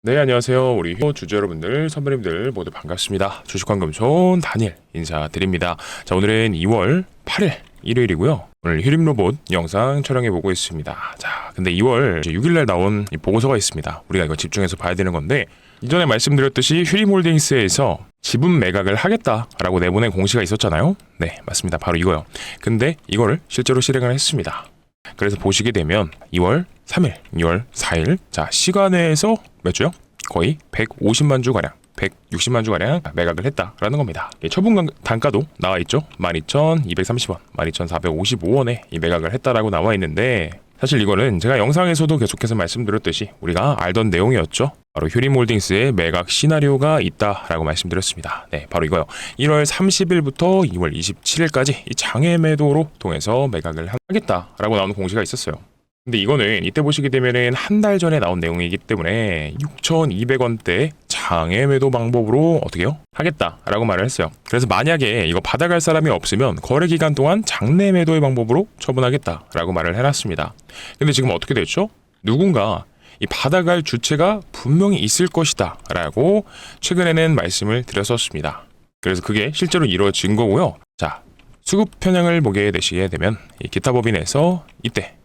네, 안녕하세요. 우리 주주 여러분들, 선배님들 모두 반갑습니다. 주식환금손 다니엘 인사드립니다. 자, 오늘은 2월 8일 일요일이고요. 오늘 휴림로봇 영상 촬영해보고 있습니다. 자, 근데 2월 6일날 나온 이 보고서가 있습니다. 우리가 이거 집중해서 봐야 되는 건데, 이전에 말씀드렸듯이 휴림홀딩스에서 지분 매각을 하겠다라고 내보낸 공시가 있었잖아요. 네, 맞습니다. 바로 이거요. 근데 이거를 실제로 실행을 했습니다. 그래서 보시게 되면 2월 3일, 2월 4일, 자, 시간에서 몇 주요? 거의 150만 주가량, 160만 주가량 매각을 했다라는 겁니다. 처분 단가도 나와 있죠. 12,230원, 12,455원에 이 매각을 했다라고 나와 있는데, 사실 이거는 제가 영상에서도 계속해서 말씀드렸듯이 우리가 알던 내용이었죠. 바로 휴림홀딩스의 매각 시나리오가 있다라고 말씀드렸습니다. 네, 바로 이거요. 1월 30일부터 2월 27일까지 이 장외 매도로 통해서 매각을 하겠다라고 나오는 공시가 있었어요. 근데 이거는 이때 보시게 되면은 한 달 전에 나온 내용이기 때문에 6,200원대 장외 매도 방법으로 어떻게요? 하겠다라고 말을 했어요. 그래서 만약에 이거 받아갈 사람이 없으면 거래 기간 동안 장내 매도의 방법으로 처분하겠다라고 말을 해놨습니다. 근데 지금 어떻게 됐죠? 누군가 이 받아갈 주체가 분명히 있을 것이다 라고 최근에는 말씀을 드렸었습니다. 그래서 그게 실제로 이루어진 거고요. 자, 수급 편향을 보게 되시게 되면 이 기타 법인에서 이때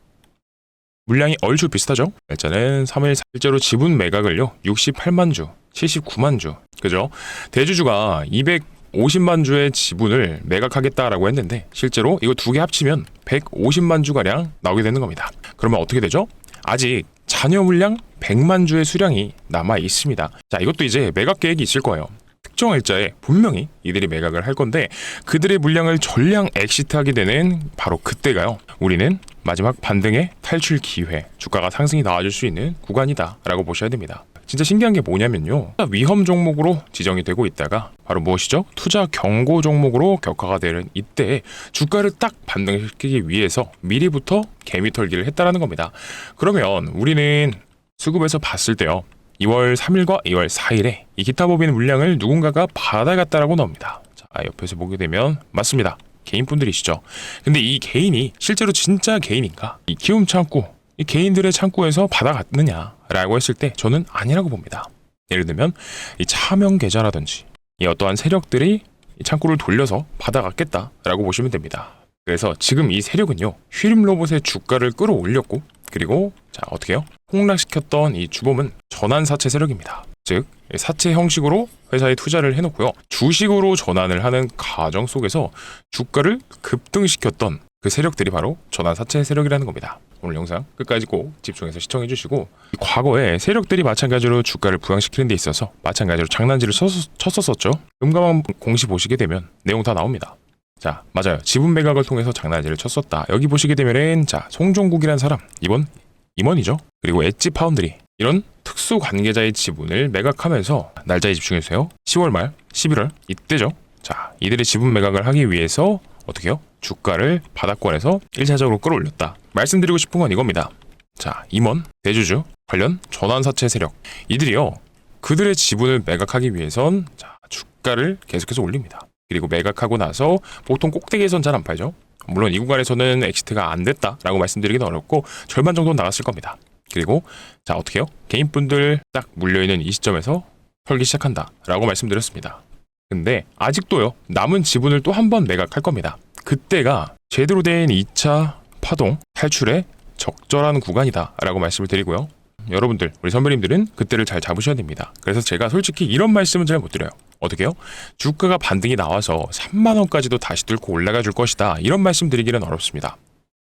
물량이 얼추 비슷하죠? 일단은 3일 실제로 지분 매각을요 68만 주, 79만 주, 그죠? 대주주가 250만 주의 지분을 매각하겠다라고 했는데 실제로 이거 두 개 합치면 150만 주가량 나오게 되는 겁니다. 그러면 어떻게 되죠? 아직 잔여 물량 100만 주의 수량이 남아 있습니다. 자, 이것도 이제 매각 계획이 있을 거예요. 특정 일자에 분명히 이들이 매각을 할 건데, 그들의 물량을 전량 엑시트하게 되는 바로 그때가요, 우리는 마지막 반등의 탈출 기회, 주가가 상승이 나와줄 수 있는 구간이다 라고 보셔야 됩니다. 진짜 신기한 게 뭐냐면요, 위험 종목으로 지정이 되고 있다가 바로 무엇이죠? 투자 경고 종목으로 격화가 되는 이때 주가를 딱 반등시키기 위해서 미리부터 개미털기를 했다라는 겁니다. 그러면 우리는 수급에서 봤을 때요, 2월 3일과 2월 4일에 이 기타 법인 물량을 누군가가 받아갔다라고 나옵니다. 자, 옆에서 보게 되면 맞습니다. 개인분들이시죠. 근데 이 개인이 실제로 진짜 개인인가? 이 키움 창구, 이 개인들의 창구에서 받아갔느냐라고 했을 때 저는 아니라고 봅니다. 예를 들면 이 차명 계좌라든지 이 어떠한 세력들이 이 창구를 돌려서 받아갔겠다라고 보시면 됩니다. 그래서 지금 이 세력은요, 휴림로봇의 주가를 끌어올렸고, 그리고 자, 어떻게 해요? 폭락시켰던 이 주범은 전환사채 세력입니다. 즉, 사채 형식으로 회사에 투자를 해놓고요, 주식으로 전환을 하는 과정 속에서 주가를 급등시켰던 그 세력들이 바로 전환사채 세력이라는 겁니다. 오늘 영상 끝까지 꼭 집중해서 시청해 주시고, 과거에 세력들이 마찬가지로 주가를 부양시키는 데 있어서 마찬가지로 장난질을 쳤었었죠. 금감원 공시 보시게 되면 내용 다 나옵니다. 자, 맞아요. 지분 매각을 통해서 장난질을 쳤었다. 여기 보시게 되면은, 자, 송종국이라는 사람, 이번 임원이죠. 그리고 엣지 파운드리, 이런 특수 관계자의 지분을 매각하면서 날짜에 집중해주세요. 10월 말, 11월 이때죠. 자, 이들의 지분 매각을 하기 위해서 어떻게 해요? 주가를 바닥권에서 1차적으로 끌어올렸다. 말씀드리고 싶은 건 이겁니다. 자, 임원, 대주주, 관련 전환사채 세력, 이들이요, 그들의 지분을 매각하기 위해선 자, 주가를 계속해서 올립니다. 그리고 매각하고 나서 보통 꼭대기에선 잘 안 팔죠. 물론 이 구간에서는 엑시트가 안 됐다라고 말씀드리기는 어렵고 절반 정도는 나갔을 겁니다. 그리고 자, 어떻게 해요? 개인분들 딱 물려있는 이 시점에서 털기 시작한다라고 말씀드렸습니다. 근데 아직도요, 남은 지분을 또 한 번 매각할 겁니다. 그때가 제대로 된 2차 파동 탈출의 적절한 구간이다라고 말씀을 드리고요. 여러분들, 우리 선배님들은 그때를 잘 잡으셔야 됩니다. 그래서 제가 솔직히 이런 말씀은 잘 못 드려요. 어떻게 해요? 주가가 반등이 나와서 3만원까지도 다시 뚫고 올라가 줄 것이다, 이런 말씀 드리기는 어렵습니다.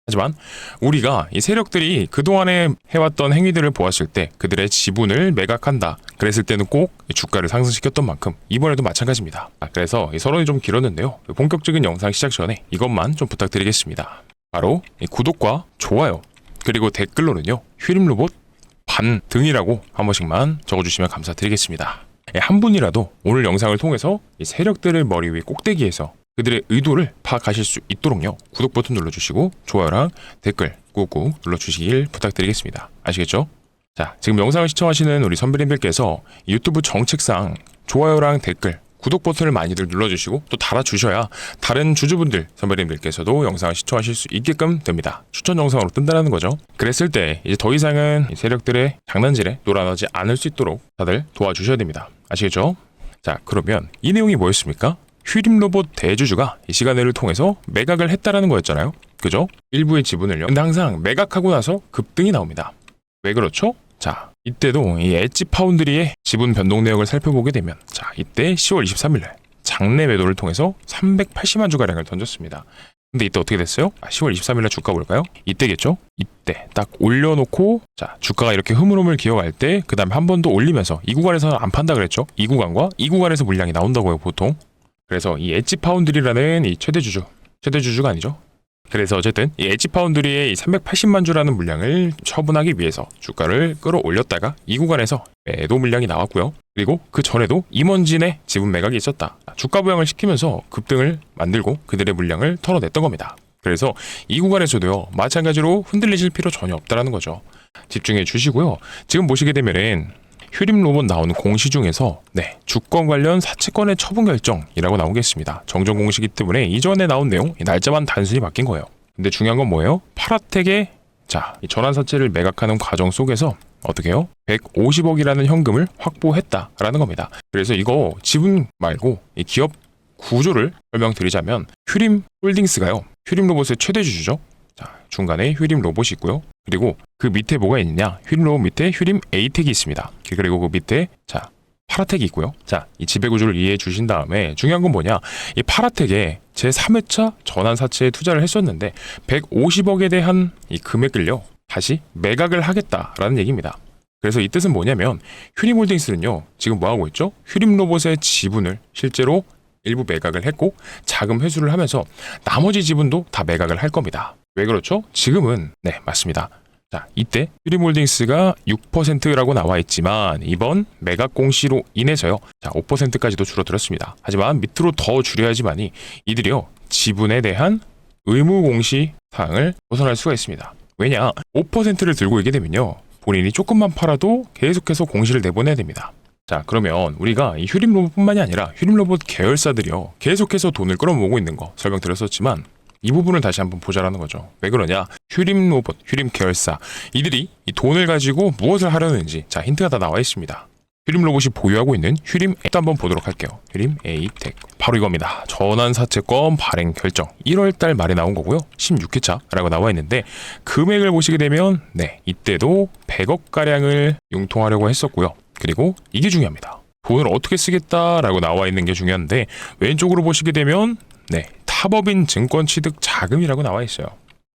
하지만 우리가 이 세력들이 그동안에 해왔던 행위들을 보았을 때 그들의 지분을 매각한다, 그랬을 때는 꼭 주가를 상승시켰던 만큼 이번에도 마찬가지입니다. 그래서 이 서론이 좀 길었는데요, 본격적인 영상 시작 전에 이것만 좀 부탁드리겠습니다. 바로 구독과 좋아요, 그리고 댓글로는요, 휴림로봇 반등이라고 한 번씩만 적어주시면 감사드리겠습니다. 한 분이라도 오늘 영상을 통해서 이 세력들을 머리 위 꼭대기에서 그들의 의도를 파악하실 수 있도록요, 구독 버튼 눌러주시고 좋아요랑 댓글 꾹꾹 눌러주시길 부탁드리겠습니다. 아시겠죠? 자, 지금 영상을 시청하시는 우리 선배님들께서 유튜브 정책상 좋아요랑 댓글 구독 버튼을 많이들 눌러주시고 또 달아주셔야 다른 주주분들, 선배님들께서도 영상을 시청하실 수 있게끔 됩니다. 추천 영상으로 뜬다는 거죠. 그랬을 때 이제 더 이상은 이 세력들의 장난질에 놀아나지 않을 수 있도록 다들 도와주셔야 됩니다. 아시겠죠? 자, 그러면 이 내용이 뭐였습니까? 휴림로봇 대주주가 이 시간을 통해서 매각을 했다라는 거였잖아요. 그죠? 일부의 지분을요. 근데 항상 매각하고 나서 급등이 나옵니다. 왜 그렇죠? 자, 이때도 이 엣지 파운드리의 지분 변동 내역을 살펴보게 되면, 자, 이때 10월 23일날 장내 매도를 통해서 380만 주가량을 던졌습니다. 근데 이때 어떻게 됐어요? 10월 23일날 주가 볼까요? 이때겠죠? 이때 딱 올려놓고, 자, 주가가 이렇게 흐물흐물 기어갈 때 그 다음에 한 번 더 올리면서 이 구간에서는 안 판다 그랬죠? 이 구간과 이 구간에서 물량이 나온다고요, 보통. 그래서 이 엣지 파운드리라는 이 최대주주가 아니죠? 그래서 어쨌든 이 엣지 파운드리의 이 380만 주라는 물량을 처분하기 위해서 주가를 끌어올렸다가 이 구간에서 매도 물량이 나왔고요. 그리고 그 전에도 임원진의 지분 매각이 있었다. 주가 부양을 시키면서 급등을 만들고 그들의 물량을 털어냈던 겁니다. 그래서 이 구간에서도요, 마찬가지로 흔들리실 필요 전혀 없다라는 거죠. 집중해 주시고요. 지금 보시게 되면은 휴림로봇 나오는 공시 중에서 주권 관련 사채권의 처분 결정이라고 나오겠습니다. 정정 공시기 때문에 이전에 나온 내용 날짜만 단순히 바뀐 거예요. 근데 중요한 건 뭐예요? 파라텍의 이 전환사채를 매각하는 과정 속에서 어떻게 해요? 150억이라는 현금을 확보했다라는 겁니다. 그래서 이거 지분 말고 이 기업 구조를 설명드리자면 휴림홀딩스가요, 휴림로봇의 최대 주주죠. 자, 중간에 휴림로봇이 있고요. 그리고 그 밑에 뭐가 있느냐? 휴림로봇 밑에 휴림 에이텍이 있습니다. 그리고 그 밑에 파라텍이 있고요. 자, 이 지배구조를 이해해 주신 다음에 중요한 건 뭐냐? 이 파라텍에 제3회차 전환사채에 투자를 했었는데 150억에 대한 이 금액을요, 다시 매각을 하겠다라는 얘기입니다. 그래서 이 뜻은 뭐냐면 휴림홀딩스는요, 지금 뭐하고 있죠? 휴림로봇의 지분을 실제로 일부 매각을 했고 자금 회수를 하면서 나머지 지분도 다 매각을 할 겁니다. 왜 그렇죠? 지금은 맞습니다. 자, 이때 휴림홀딩스가 6%라고 나와 있지만 이번 매각 공시로 인해서요, 5%까지도 줄어들었습니다. 하지만 밑으로 더 줄여야지만이 이들이요, 지분에 대한 의무 공시 사항을 벗어날 수가 있습니다. 왜냐? 5%를 들고 있게 되면요, 본인이 조금만 팔아도 계속해서 공시를 내보내야 됩니다. 자, 그러면 우리가 이 휴림로봇뿐만이 아니라 휴림로봇 계열사들이요, 계속해서 돈을 끌어모으고 있는 거 설명드렸었지만 이 부분을 다시 한번 보자라는 거죠. 왜 그러냐? 휴림로봇, 휴림 계열사, 이들이 이 돈을 가지고 무엇을 하려는지, 자, 힌트가 다 나와 있습니다. 휴림로봇이 보유하고 있는 휴림 에이텍 한번 보도록 할게요. 휴림 에이텍, 바로 이겁니다. 전환사채권 발행 결정 1월달 말에 나온 거고요. 16회차라고 나와 있는데 금액을 보시게 되면 이때도 100억가량을 융통하려고 했었고요. 그리고 이게 중요합니다. 돈을 어떻게 쓰겠다라고 나와 있는 게 중요한데 왼쪽으로 보시게 되면 탑업인 증권 취득 자금이라고 나와 있어요.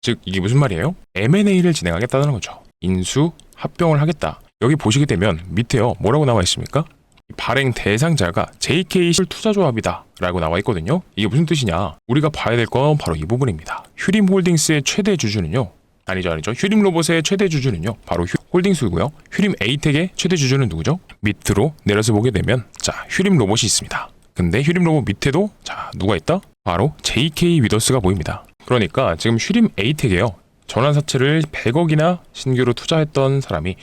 즉 이게 무슨 말이에요? M&A를 진행하겠다는 거죠. 인수 합병을 하겠다. 여기 보시게 되면 밑에요, 뭐라고 나와 있습니까? 발행 대상자가 JK 투자조합이다 라고 나와 있거든요. 이게 무슨 뜻이냐? 우리가 봐야 될 건 바로 이 부분입니다. 휴림홀딩스의 최대 주주는요, 아니죠. 휴림로봇의 최대 주주는요, 바로 홀딩스고요. 휴림 에이텍의 최대 주주는 누구죠? 밑으로 내려서 보게 되면 휴림로봇이 있습니다. 근데 휴림로봇 밑에도 누가 있다? 바로 JK 위더스가 보입니다. 그러니까 지금 휴림 에이텍에요, 전환사채를 100억이나 신규로 투자했던 사람이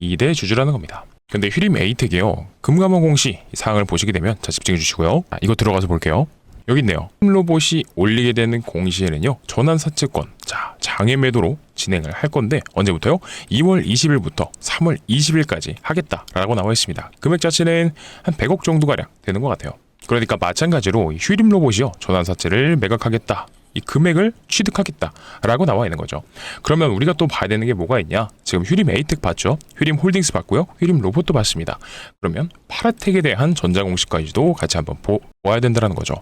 2대 주주라는 겁니다. 근데 휴림 에이텍이요, 금감원 공시 사항을 보시게 되면 집중해 주시고요. 이거 들어가서 볼게요. 여기 있네요. 휴림로봇이 올리게 되는 공시에는요, 전환사채권 장외 매도로 진행을 할 건데 언제부터요? 2월 20일부터 3월 20일까지 하겠다라고 나와 있습니다. 금액 자체는 한 100억 정도 가량 되는 것 같아요. 그러니까 마찬가지로 휴림로봇이요, 전환사채를 매각하겠다, 이 금액을 취득하겠다라고 나와 있는 거죠. 그러면 우리가 또 봐야 되는 게 뭐가 있냐? 지금 휴림 에이텍 봤죠? 휴림 홀딩스 봤고요. 휴림 로봇도 봤습니다. 그러면 파라텍에 대한 전자공시까지도 같이 한번 보아야 된다는 거죠.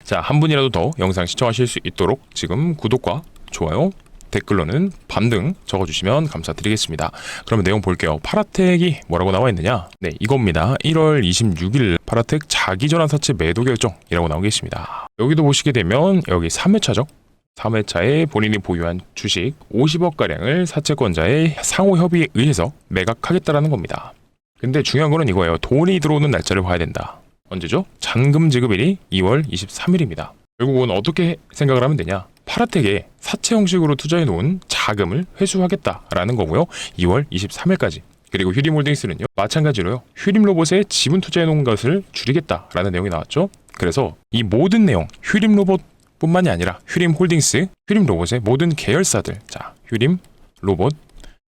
자, 한 분이라도 더 영상 시청하실 수 있도록 지금 구독과 좋아요, 댓글로는 반등 적어주시면 감사드리겠습니다. 그러면 내용 볼게요. 파라텍이 뭐라고 나와 있느냐? 이겁니다. 1월 26일 파라텍 자기전환사채 매도 결정이라고 나오게 있습니다. 여기도 보시게 되면 여기 3회차죠. 3회차에 본인이 보유한 주식 50억가량을 사채권자의 상호 협의에 의해서 매각하겠다라는 겁니다. 근데 중요한 거는 이거예요. 돈이 들어오는 날짜를 봐야 된다. 언제죠? 잔금 지급일이 2월 23일입니다. 결국은 어떻게 생각을 하면 되냐? 파라텍에 사채 형식으로 투자해 놓은 자금을 회수하겠다라는 거고요. 2월 23일까지. 그리고 휴림홀딩스는요, 마찬가지로요, 휴림로봇에 지분 투자해 놓은 것을 줄이겠다라는 내용이 나왔죠. 그래서 이 모든 내용, 휴림로봇 뿐만이 아니라 휴림홀딩스, 휴림로봇의 모든 계열사들, 자, 휴림로봇,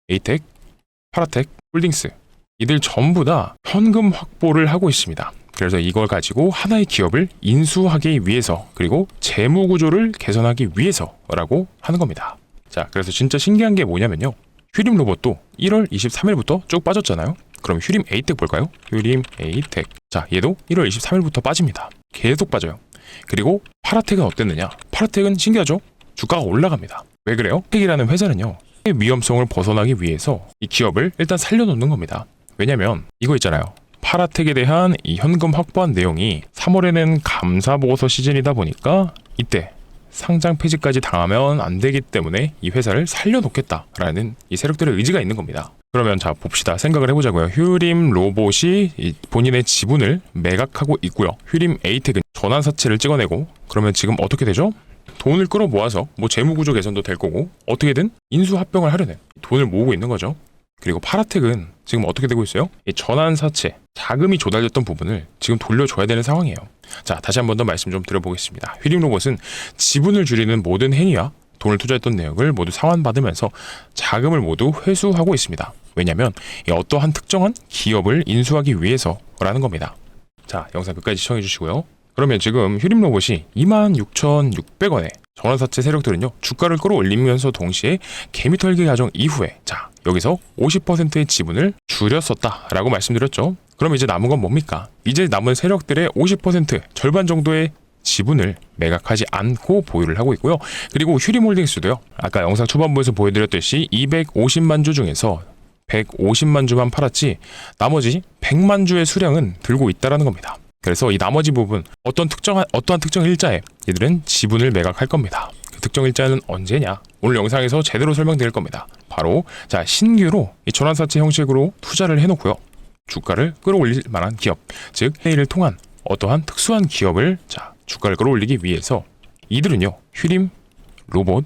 에이텍, 파라텍, 홀딩스, 이들 전부 다 현금 확보를 하고 있습니다. 그래서 이걸 가지고 하나의 기업을 인수하기 위해서, 그리고 재무 구조를 개선하기 위해서라고 하는 겁니다. 자, 그래서 진짜 신기한 게 뭐냐면요, 휴림 로봇도 1월 23일부터 쭉 빠졌잖아요. 그럼 휴림 에이텍 볼까요? 휴림 에이텍. 자, 얘도 1월 23일부터 빠집니다. 계속 빠져요. 그리고 파라텍은 어땠느냐? 파라텍은 신기하죠? 주가가 올라갑니다. 왜 그래요? 텍이라는 회사는요, 위험성을 벗어나기 위해서 이 기업을 일단 살려놓는 겁니다. 왜냐면 이거 있잖아요. 파라텍에 대한 이 현금 확보한 내용이 3월에는 감사보고서 시즌이다 보니까 이때 상장 폐지까지 당하면 안 되기 때문에 이 회사를 살려놓겠다라는 이 세력들의 의지가 있는 겁니다. 그러면 자, 봅시다. 생각을 해보자고요. 휴림 로봇이 본인의 지분을 매각하고 있고요. 휴림 에이텍은 전환사채를 찍어내고, 그러면 지금 어떻게 되죠? 돈을 끌어 모아서 뭐 재무구조 개선도 될 거고, 어떻게든 인수합병을 하려는 돈을 모으고 있는 거죠. 그리고 파라텍은 지금 어떻게 되고 있어요? 이 전환사채, 자금이 조달됐던 부분을 지금 돌려줘야 되는 상황이에요. 자, 다시 한 번 더 말씀 좀 드려보겠습니다. 휴림로봇은 지분을 줄이는 모든 행위와 돈을 투자했던 내역을 모두 상환받으면서 자금을 모두 회수하고 있습니다. 왜냐하면 어떠한 특정한 기업을 인수하기 위해서라는 겁니다. 자, 영상 끝까지 시청해 주시고요. 그러면 지금 휴림로봇이 26,600원에 전환사채 세력들은요, 주가를 끌어올리면서 동시에 개미털기 과정 이후에, 자, 여기서 50%의 지분을 줄였었다라고 말씀드렸죠. 그럼 이제 남은 건 뭡니까? 이제 남은 세력들의 50%, 절반 정도의 지분을 매각하지 않고 보유를 하고 있고요. 그리고 휴림홀딩스도요, 아까 영상 초반부에서 보여드렸듯이 250만 주 중에서 150만 주만 팔았지 나머지 100만 주의 수량은 들고 있다라는 겁니다. 그래서 이 나머지 부분, 어떠한 특정 일자에 이들은 지분을 매각할 겁니다. 그 특정 일자는 언제냐? 오늘 영상에서 제대로 설명드릴 겁니다. 바로 자, 신규로 이 전환사채 형식으로 투자를 해놓고요, 주가를 끌어올릴 만한 기업, 즉 회의를 통한 어떠한 특수한 기업을 자, 주가를 끌어올리기 위해서 이들은요, 휴림, 로봇,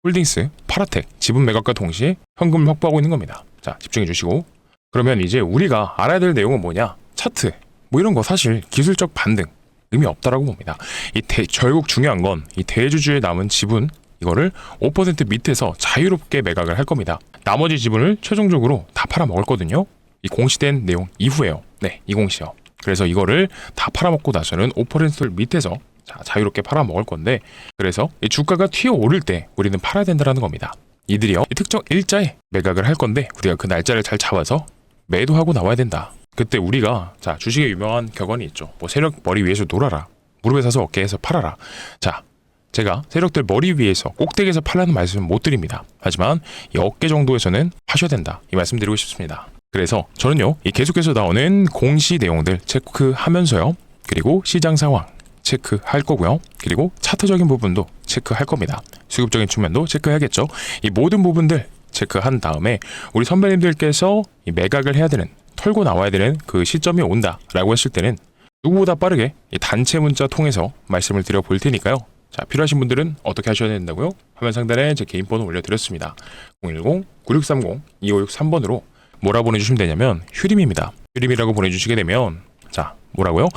홀딩스, 파라텍 지분 매각과 동시에 현금을 확보하고 있는 겁니다. 자, 집중해 주시고, 그러면 이제 우리가 알아야 될 내용은 뭐냐? 차트, 뭐 이런 거 사실 기술적 반등 의미 없다라고 봅니다. 결국 중요한 건 이 대주주의 남은 지분, 이거를 5% 밑에서 자유롭게 매각을 할 겁니다. 나머지 지분을 최종적으로 다 팔아먹었거든요. 이 공시된 내용 이후에요. 네, 이 공시요. 그래서 이거를 다 팔아먹고 나서는 5% 밑에서 자유롭게 팔아먹을 건데, 그래서 이 주가가 튀어오를 때 우리는 팔아야 된다는 겁니다. 이들이요, 이 특정 일자에 매각을 할 건데 우리가 그 날짜를 잘 잡아서 매도하고 나와야 된다. 그때 우리가 자, 주식에 유명한 격언이 있죠. 뭐 세력 머리 위에서 놀아라, 무릎에 사서 어깨에서 팔아라. 자, 제가 세력들 머리 위에서 꼭대기에서 팔라는 말씀은 못 드립니다. 하지만 이 어깨 정도에서는 하셔야 된다, 이 말씀 드리고 싶습니다. 그래서 저는요, 이 계속해서 나오는 공시 내용들 체크하면서요, 그리고 시장 상황 체크할 거고요, 그리고 차트적인 부분도 체크할 겁니다. 수급적인 측면도 체크해야겠죠. 이 모든 부분들 체크한 다음에 우리 선배님들께서 이 매각을 해야 되는, 털고 나와야 되는 그 시점이 온다라고 했을 때는 누구보다 빠르게 이 단체 문자 통해서 말씀을 드려 볼 테니까요. 자, 필요하신 분들은 어떻게 하셔야 된다고요? 화면 상단에 제 개인 번호 올려드렸습니다. 010-9630-2563번으로 뭐라 보내주시면 되냐면 휴림입니다. 휴림이라고 보내주시게 되면 자, 뭐라고요?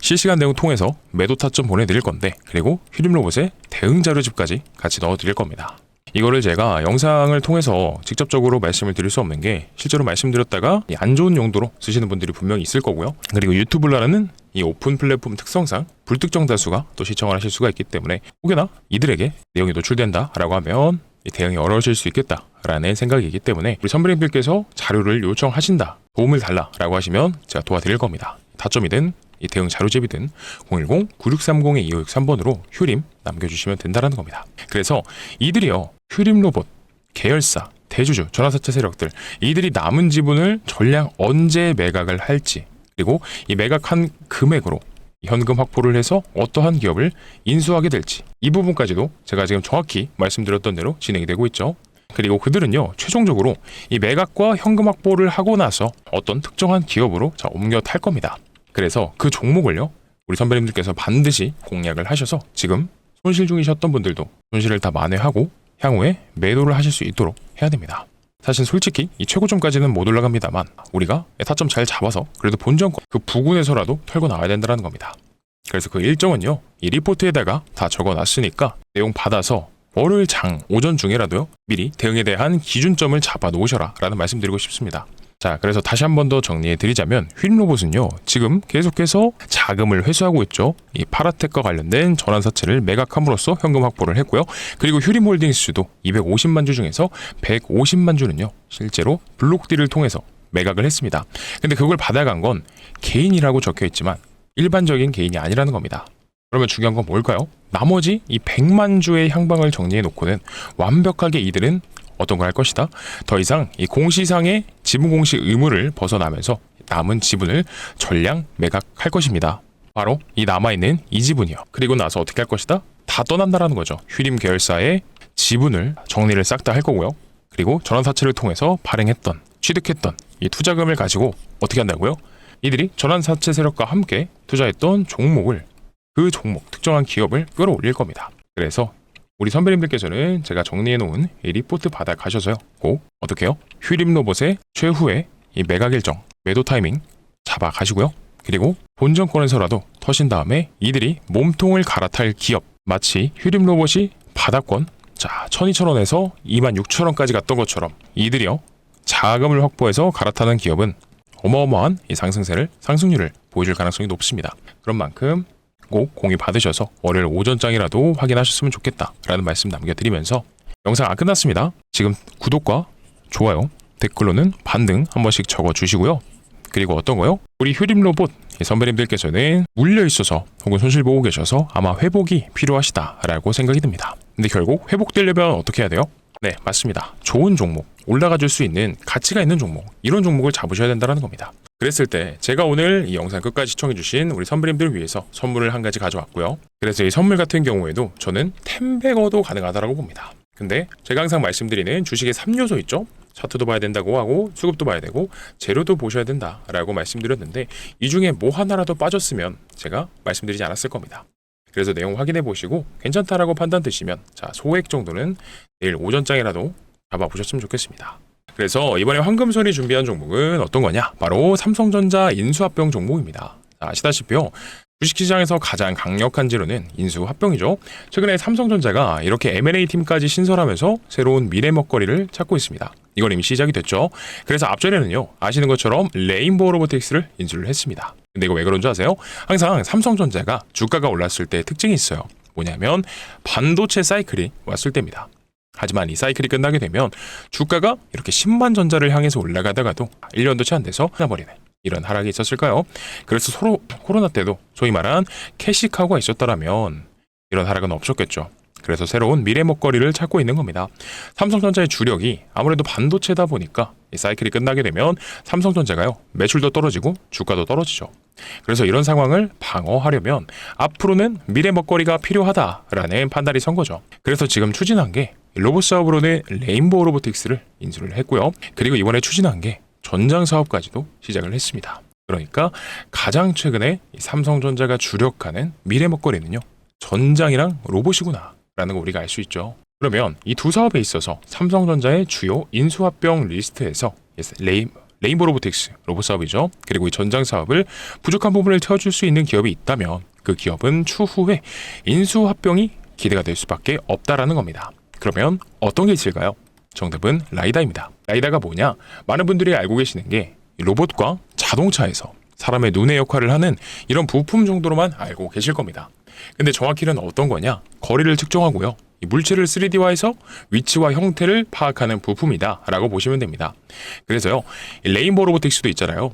실시간 대응 통해서 매도 타점 보내드릴 건데, 그리고 휴림 로봇의 대응 자료집까지 같이 넣어드릴 겁니다. 이거를 제가 영상을 통해서 직접적으로 말씀을 드릴 수 없는 게, 실제로 말씀드렸다가 안 좋은 용도로 쓰시는 분들이 분명히 있을 거고요. 그리고 유튜브라는 이 오픈 플랫폼 특성상 불특정 다수가 또 시청을 하실 수가 있기 때문에 혹여나 이들에게 내용이 노출된다라고 하면 이 대응이 어려우실 수 있겠다라는 생각이기 때문에 우리 선배님들께서 자료를 요청하신다, 도움을 달라라고 하시면 제가 도와드릴 겁니다. 타점이든 이 대응 자료집이든 010-9630-2563번으로 휴림 남겨주시면 된다라는 겁니다. 그래서 이들이요, 휴림 로봇, 계열사, 대주주, 전환사채 세력들, 이들이 남은 지분을 전량 언제 매각을 할지, 그리고 이 매각한 금액으로 현금 확보를 해서 어떠한 기업을 인수하게 될지, 이 부분까지도 제가 지금 정확히 말씀드렸던 대로 진행이 되고 있죠. 그리고 그들은요, 최종적으로 이 매각과 현금 확보를 하고 나서 어떤 특정한 기업으로 옮겨 탈 겁니다. 그래서 그 종목을요, 우리 선배님들께서 반드시 공략을 하셔서 지금 손실 중이셨던 분들도 손실을 다 만회하고 향후에 매도를 하실 수 있도록 해야 됩니다. 사실 솔직히 이 최고점까지는 못 올라갑니다만 우리가 타점 잘 잡아서 그래도 본전권 그 부근에서라도 털고 나와야 된다는 겁니다. 그래서 그 일정은요, 이 리포트에다가 다 적어놨으니까 내용 받아서 월요일 장 오전 중에라도요 미리 대응에 대한 기준점을 잡아 놓으셔라 라는 말씀 드리고 싶습니다. 자, 그래서 다시 한 번 더 정리해 드리자면 휘림로봇은요 지금 계속해서 자금을 회수하고 있죠. 이 파라텍과 관련된 전환사채를 매각함으로써 현금 확보를 했고요. 그리고 휴림홀딩스도 250만 주 중에서 150만 주는요 실제로 블록딜을 통해서 매각을 했습니다. 근데 그걸 받아간 건 개인이라고 적혀 있지만 일반적인 개인이 아니라는 겁니다. 그러면 중요한 건 뭘까요? 나머지 이 100만 주의 향방을 정리해 놓고는 완벽하게 이들은 어떤 걸 할 것이다. 더 이상 이 공시상의 지분 공시 의무를 벗어나면서 남은 지분을 전량 매각할 것입니다. 바로 이 남아있는 이 지분이요. 그리고 나서 어떻게 할 것이다? 다 떠난다라는 거죠. 휴림 계열사의 지분을 정리를 싹 다 할 거고요. 그리고 전환사채를 통해서 발행했던, 취득했던 이 투자금을 가지고 어떻게 한다고요? 이들이 전환사채 세력과 함께 투자했던 종목을, 그 종목, 특정한 기업을 끌어올릴 겁니다. 그래서 우리 선배님들께서는 제가 정리해놓은 이 리포트 받아 가셔서요 꼭 어떻게 해요? 휴림로봇의 최후의 이 매각 일정, 매도 타이밍 잡아 가시고요. 그리고 본전권에서라도 터신 다음에 이들이 몸통을 갈아탈 기업, 마치 휴림로봇이 바닥권, 자 12,000원에서 26,000원까지 갔던 것처럼 이들이요 자금을 확보해서 갈아타는 기업은 어마어마한 이 상승률을 보여줄 가능성이 높습니다. 그런 만큼 꼭 공유 받으셔서 월요일 오전장이라도 확인하셨으면 좋겠다라는 말씀 남겨드리면서 영상 안 끝났습니다. 지금 구독과 좋아요, 댓글로는 반등 한 번씩 적어주시고요. 그리고 어떤 거요? 우리 휴림로봇 선배님들께서는 물려있어서 혹은 손실보고 계셔서 아마 회복이 필요하시다라고 생각이 듭니다. 근데 결국 회복되려면 어떻게 해야 돼요? 네, 맞습니다. 좋은 종목, 올라가 줄 수 있는 가치가 있는 종목, 이런 종목을 잡으셔야 된다는 겁니다. 그랬을 때 제가 오늘 이 영상 끝까지 시청해주신 우리 선배님들을 위해서 선물을 한 가지 가져왔고요. 그래서 이 선물 같은 경우에도 저는 템백어도 가능하다고 봅니다. 근데 제가 항상 말씀드리는 주식의 3요소 있죠? 차트도 봐야 된다고 하고 수급도 봐야 되고 재료도 보셔야 된다라고 말씀드렸는데 이 중에 뭐 하나라도 빠졌으면 제가 말씀드리지 않았을 겁니다. 그래서 내용 확인해 보시고 괜찮다라고 판단 드시면 자 소액 정도는 내일 오전장이라도 잡아보셨으면 좋겠습니다. 그래서 이번에 황금손이 준비한 종목은 어떤 거냐? 바로 삼성전자 인수합병 종목입니다. 아시다시피요. 주식시장에서 가장 강력한 재료는 인수합병이죠. 최근에 삼성전자가 이렇게 M&A 팀까지 신설하면서 새로운 미래 먹거리를 찾고 있습니다. 이건 이미 시작이 됐죠. 그래서 앞전에는요. 아시는 것처럼 레인보우 로보틱스를 인수를 했습니다. 근데 이거 왜 그런 줄 아세요? 항상 삼성전자가 주가가 올랐을 때 특징이 있어요. 뭐냐면 반도체 사이클이 왔을 때입니다. 하지만 이 사이클이 끝나게 되면 주가가 이렇게 10만 전자를 향해서 올라가다가도 1년도 채 안 돼서 끝나버리는 이런 하락이 있었을까요? 그래서 서로 코로나 때도 소위 말한 캐시카우가 있었더라면 이런 하락은 없었겠죠. 그래서 새로운 미래 먹거리를 찾고 있는 겁니다. 삼성전자의 주력이 아무래도 반도체다 보니까 이 사이클이 끝나게 되면 삼성전자가요 매출도 떨어지고 주가도 떨어지죠. 그래서 이런 상황을 방어하려면 앞으로는 미래 먹거리가 필요하다라는 판단이 선 거죠. 그래서 지금 추진한 게 로봇 사업으로는 레인보우 로보틱스를 인수를 했고요. 그리고 이번에 추진한 게 전장 사업까지도 시작을 했습니다. 그러니까 가장 최근에 삼성전자가 주력하는 미래 먹거리는요 전장이랑 로봇이구나 라는 거 우리가 알 수 있죠. 그러면 이 두 사업에 있어서 삼성전자의 주요 인수합병 리스트에서 레인보우 로보틱스 로봇 사업이죠. 그리고 이 전장 사업을 부족한 부분을 채워줄 수 있는 기업이 있다면 그 기업은 추후에 인수합병이 기대가 될 수밖에 없다라는 겁니다. 그러면 어떤 게 있을까요? 정답은 라이다입니다. 라이다가 뭐냐? 많은 분들이 알고 계시는 게 로봇과 자동차에서 사람의 눈의 역할을 하는 이런 부품 정도로만 알고 계실 겁니다. 근데 정확히는 어떤 거냐? 거리를 측정하고요. 이 물체를 3D화해서 위치와 형태를 파악하는 부품이다 라고 보시면 됩니다. 그래서요. 이 레인보우 로보틱스도 있잖아요.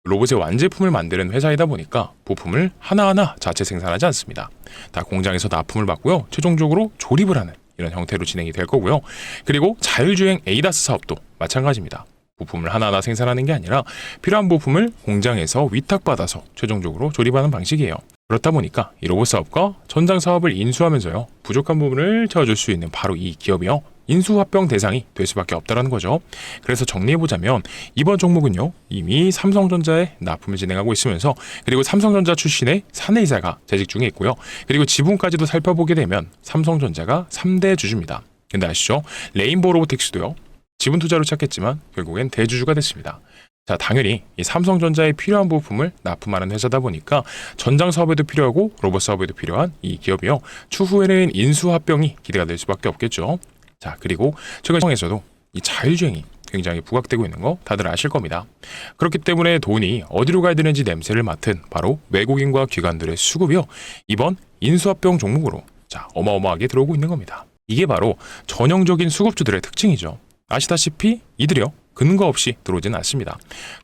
로봇의 완제품을 만드는 회사이다 보니까 부품을 하나하나 자체 생산하지 않습니다. 다 공장에서 납품을 받고요. 최종적으로 조립을 하는 이런 형태로 진행이 될 거고요. 그리고 자율주행 ADAS 사업도 마찬가지입니다. 부품을 하나하나 생산하는 게 아니라 필요한 부품을 공장에서 위탁받아서 최종적으로 조립하는 방식이에요. 그렇다 보니까 이 로봇 사업과 전장 사업을 인수하면서요. 부족한 부분을 채워줄 수 있는 바로 이 기업이요. 인수합병 대상이 될 수밖에 없다는 거죠. 그래서 정리해보자면 이번 종목은요. 이미 삼성전자에 납품을 진행하고 있으면서 그리고 삼성전자 출신의 사내이사가 재직 중에 있고요. 그리고 지분까지도 살펴보게 되면 삼성전자가 3대 주주입니다. 근데 아시죠? 레인보우 로보틱스도요. 지분 투자로 시작했지만 결국엔 대주주가 됐습니다. 자, 당연히 이 삼성전자에 필요한 부품을 납품하는 회사다 보니까 전장 사업에도 필요하고 로봇 사업에도 필요한 이 기업이요. 추후에는 인수합병이 기대가 될 수밖에 없겠죠. 자, 그리고 최근 상황에서도 이 자율주행이 굉장히 부각되고 있는 거 다들 아실 겁니다. 그렇기 때문에 돈이 어디로 가야 되는지 냄새를 맡은 바로 외국인과 기관들의 수급이요. 이번 인수합병 종목으로 자, 어마어마하게 들어오고 있는 겁니다. 이게 바로 전형적인 수급주들의 특징이죠. 아시다시피 이들이요. 근거 없이 들어오지는 않습니다.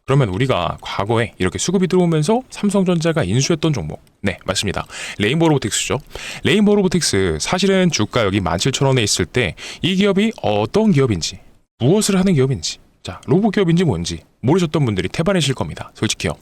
그러면 우리가 과거에 이렇게 수급이 들어오면서 삼성전자가 인수했던 종목, 네, 맞습니다. 레인보우 로보틱스죠. 레인보우 로보틱스 사실은 주가 여기 17,000원에 있을 때 이 기업이 어떤 기업인지, 무엇을 하는 기업인지, 자, 로봇 기업인지 뭔지 모르셨던 분들이 태반이실 겁니다. 솔직히요.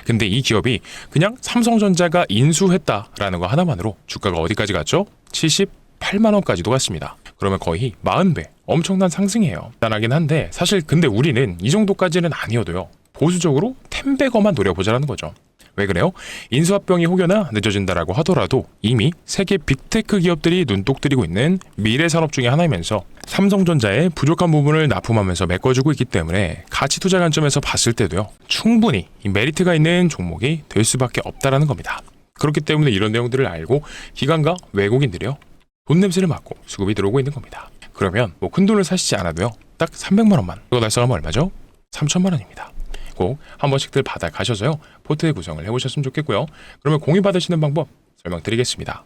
근데 이 기업이 그냥 삼성전자가 인수했다라는 거 하나만으로 주가가 어디까지 갔죠? 78만 원까지도 갔습니다. 그러면 거의 40배, 엄청난 상승이에요. 대단하긴 한데 사실 근데 우리는 이 정도까지는 아니어도요. 보수적으로 템베거만 노려보자라는 거죠. 왜 그래요? 인수합병이 혹여나 늦어진다라고 하더라도 이미 세계 빅테크 기업들이 눈독 들이고 있는 미래 산업 중에 하나이면서 삼성전자의 부족한 부분을 납품하면서 메꿔주고 있기 때문에 가치 투자 관점에서 봤을 때도요. 충분히 이 메리트가 있는 종목이 될 수밖에 없다라는 겁니다. 그렇기 때문에 이런 내용들을 알고 기관과 외국인들이요. 돈 냄새를 맡고 수급이 들어오고 있는 겁니다. 그러면 뭐 큰 돈을 사시지 않아도요. 딱 300만 원만. 이거 달성하면 얼마죠? 3천만 원입니다. 꼭 한 번씩들 받아 가셔서요. 포트의 구성을 해보셨으면 좋겠고요. 그러면 공유 받으시는 방법 설명드리겠습니다.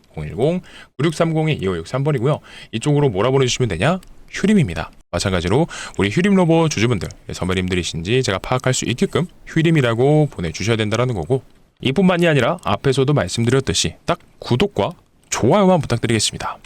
010-9630-2563번이고요. 이쪽으로 뭐라 보내주시면 되냐? 휴림입니다. 마찬가지로 우리 휴림 로봇 주주분들, 선배님들이신지 제가 파악할 수 있게끔 휴림이라고 보내주셔야 된다는 거고 이뿐만이 아니라 앞에서도 말씀드렸듯이 딱 구독과 좋아요만 부탁드리겠습니다.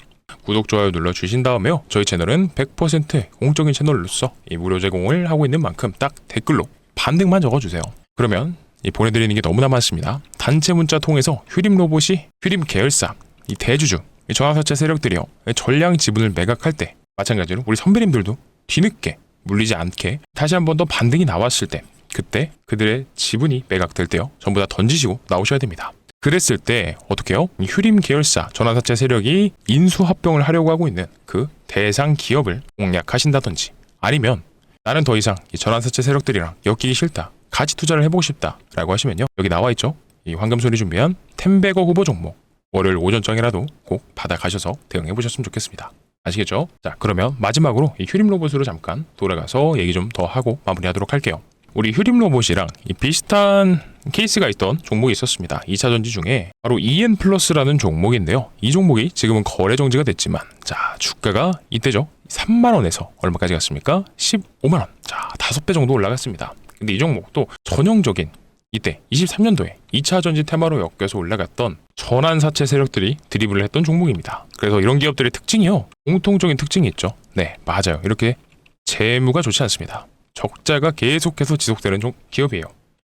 구독, 좋아요 눌러주신 다음에요. 저희 채널은 100% 공적인 채널로서 이 무료 제공을 하고 있는 만큼 딱 댓글로 반등만 적어주세요. 그러면 이 보내드리는 게 너무나 많습니다. 단체 문자 통해서 휴림 로봇이 휴림 계열사, 이 대주주, 이 전화사채 세력들이요. 전량 지분을 매각할 때 마찬가지로 우리 선배님들도 뒤늦게 물리지 않게 다시 한 번 더 반등이 나왔을 때 그때 그들의 지분이 매각될 때요. 전부 다 던지시고 나오셔야 됩니다. 그랬을 때 어떻게 해요? 휴림 계열사 전환사채 세력이 인수합병을 하려고 하고 있는 그 대상 기업을 공략하신다든지 아니면 나는 더 이상 이 전환사채 세력들이랑 엮이기 싫다. 가치 투자를 해보고 싶다라고 하시면요. 여기 나와 있죠. 이 황금손이 준비한 템베거 후보 종목 월요일 오전장이라도 꼭 받아가셔서 대응해보셨으면 좋겠습니다. 아시겠죠? 자, 그러면 마지막으로 이 휴림 로봇으로 잠깐 돌아가서 얘기 좀 더 하고 마무리하도록 할게요. 우리 휴림 로봇이랑 이 비슷한 케이스가 있던 종목이 있었습니다. 2차 전지 중에 바로 EN 플러스라는 종목인데요. 이 종목이 지금은 거래 정지가 됐지만 자, 주가가 이때죠. 3만 원에서 얼마까지 갔습니까? 15만 원. 자, 5배 정도 올라갔습니다. 근데 이 종목도 전형적인 이때 23년도에 2차 전지 테마로 엮여서 올라갔던 전환사채 세력들이 드리블을 했던 종목입니다. 그래서 이런 기업들의 특징이요. 공통적인 특징이 있죠. 네, 맞아요. 이렇게 재무가 좋지 않습니다. 적자가 계속해서 지속되는 기업이에요.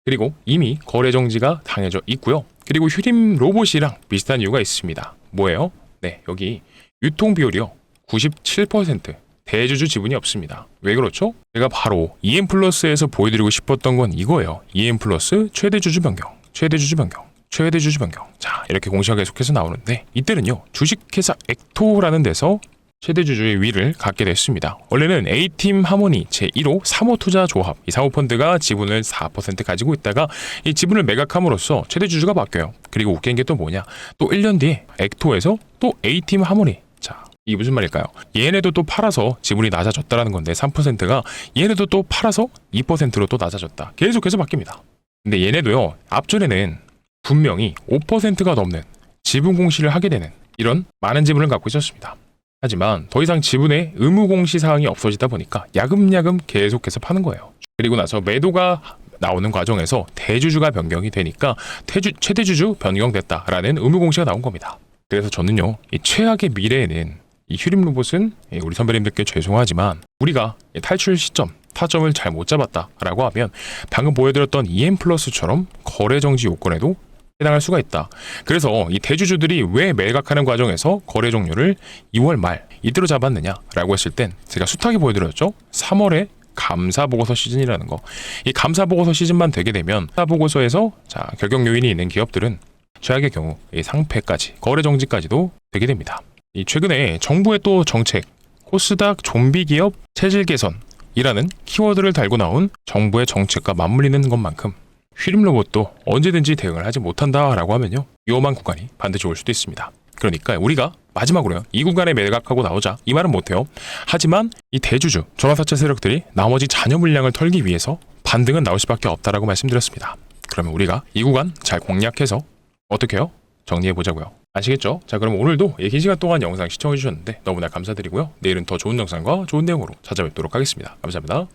그리고 이미 거래 정지가 당해져 있고요. 그리고 휴림 로봇이랑 비슷한 이유가 있습니다. 뭐예요? 네, 여기 유통 비율이요. 97% 대주주 지분이 없습니다. 왜 그렇죠? 제가 바로 EM 플러스에서 보여드리고 싶었던 건 이거예요. EM 플러스 최대 주주 변경, 최대 주주 변경, 최대 주주 변경. 자, 이렇게 공시가 계속해서 나오는데 이때는요. 주식회사 엑토라는 데서 최대 주주의 위를 갖게 됐습니다. 원래는 A팀 하모니 제1호 사모투자조합 이 사모펀드가 지분을 4% 가지고 있다가 이 지분을 매각함으로써 최대 주주가 바뀌어요. 그리고 웃긴 게 또 뭐냐? 또 1년 뒤에 엑토에서 또 A팀 하모니. 자, 이게 무슨 말일까요? 얘네도 또 팔아서 지분이 낮아졌다라는 건데 3%가 얘네도 또 팔아서 2%로 또 낮아졌다. 계속해서 바뀝니다. 근데 얘네도요. 앞전에는 분명히 5%가 넘는 지분 공시를 하게 되는 이런 많은 지분을 갖고 있었습니다. 하지만 더 이상 지분의 의무 공시 사항이 없어지다 보니까 야금야금 계속해서 파는 거예요. 그리고 나서 매도가 나오는 과정에서 대주주가 변경이 되니까 최대주주 변경됐다라는 의무 공시가 나온 겁니다. 그래서 저는요, 이 최악의 미래에는 이 휴림 로봇은 우리 선배님들께 죄송하지만 우리가 탈출 시점, 타점을 잘 못 잡았다라고 하면 방금 보여드렸던 EM 플러스처럼 거래 정지 요건에도 해당할 수가 있다. 그래서 이 대주주들이 왜 매각하는 과정에서 거래 종료를 2월 말 이대로 잡았느냐라고 했을 땐 제가 숱하게 보여드렸죠. 3월에 감사보고서 시즌이라는 거. 이 감사보고서 시즌만 되게 되면 감사보고서에서 자, 결격 요인이 있는 기업들은 최악의 경우 이 상폐까지 거래 정지까지도 되게 됩니다. 이 최근에 정부의 또 정책 코스닥 좀비 기업 체질 개선 이라는 키워드를 달고 나온 정부의 정책과 맞물리는 것만큼 휘림 로봇도 언제든지 대응을 하지 못한다라고 하면요, 위험한 구간이 반드시 올 수도 있습니다. 그러니까 우리가 마지막으로요, 이 구간에 매각하고 나오자 이 말은 못해요. 하지만 이 대주주 전화사채 세력들이 나머지 잔여 물량을 털기 위해서 반등은 나올 수밖에 없다라고 말씀드렸습니다. 그러면 우리가 이 구간 잘 공략해서 어떻게 해요? 정리해보자고요. 아시겠죠? 자, 그럼 오늘도 긴 시간 동안 영상 시청해주셨는데 너무나 감사드리고요. 내일은 더 좋은 영상과 좋은 내용으로 찾아뵙도록 하겠습니다. 감사합니다.